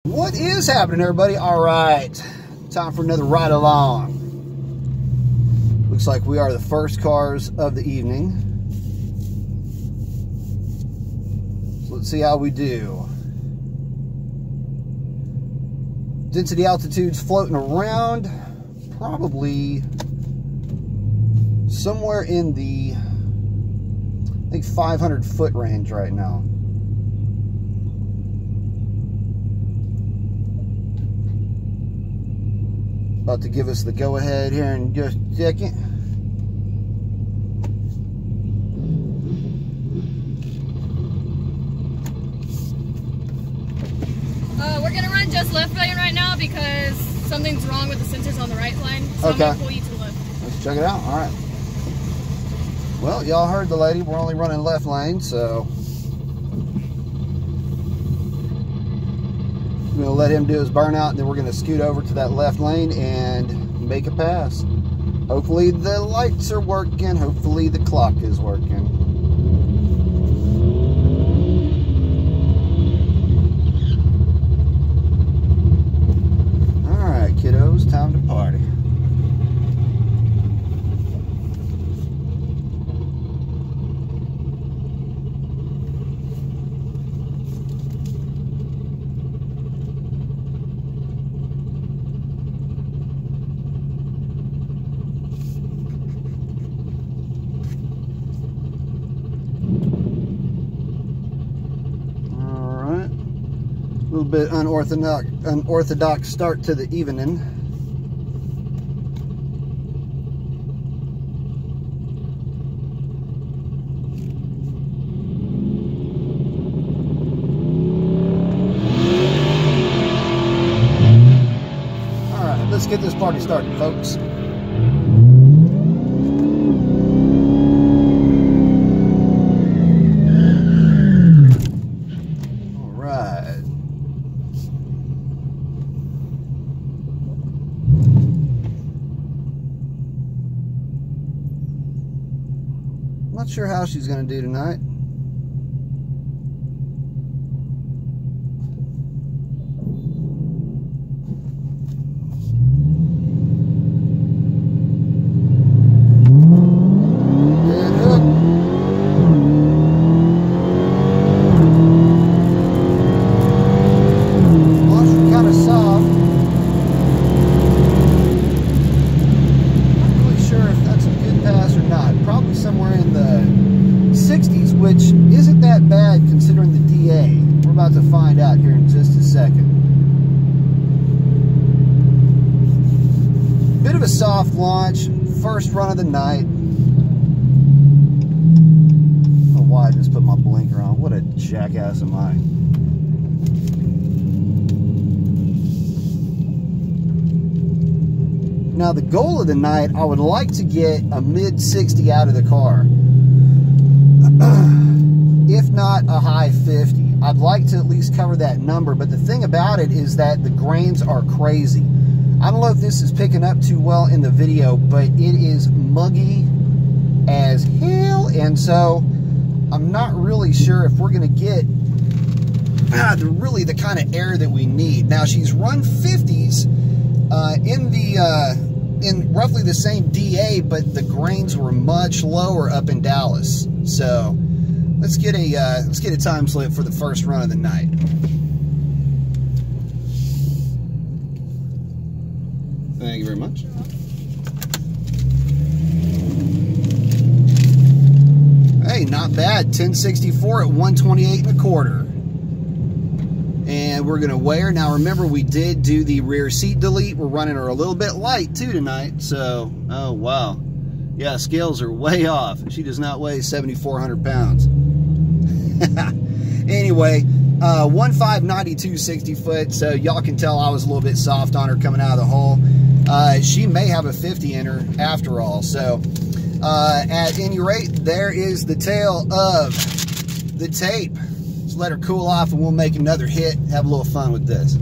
What is happening, everybody? All right, time for another ride along. Looks like we are the first cars of the evening. So let's see how we do. Density altitude's floating around, probably somewhere in the, I think, 500 foot range right now. About to give us the go-ahead here in just a second. We're gonna run just left lane right now because something's wrong with the sensors on the right line. So okay. I'm gonna pull you to the left. Let's check it out. All right. Well, y'all heard the lady. We're only running left lane, so we're gonna let him do his burnout, and then we're gonna scoot over to that left lane and make a pass. Hopefully the lights are working. Hopefully the clock is working. All right, kiddos, time to party. A little bit unorthodox start to the evening. All right, let's get this party started, folks. Not sure how she's going to do tonight. Dead hook. Launch kind of soft. Not really sure if that's a good pass or not. Probably somewhere in the 60s, which isn't that bad considering the DA. We're about to find out here in just a second. Bit of a soft launch, first run of the night. I don't know why I just put my blinker on. What a jackass am I. Now the goal of the night, I would like to get a mid 60 out of the car. If not a high 50. I'd like to at least cover that number, but the thing about it is that the grains are crazy. I don't know if this is picking up too well in the video, but it is muggy as hell, and so I'm not really sure if we're going to get really the kind of air that we need. Now, she's run 50s in roughly the same DA, but the grains were much lower up in Dallas. So let's get a time slip for the first run of the night. Thank you very much. Hey, not bad. 1064 at 128.25. And we're going to weigh her. Now, remember, we did do the rear seat delete. We're running her a little bit light, too, tonight. So, oh, wow. Yeah, scales are way off. She does not weigh 7,400 pounds. Anyway, 1.592 60 foot. So, y'all can tell I was a little bit soft on her coming out of the hole. She may have a 50 in her after all. So, at any rate, there is the tail of the tape. Let her cool off and we'll make another hit, have a little fun with this.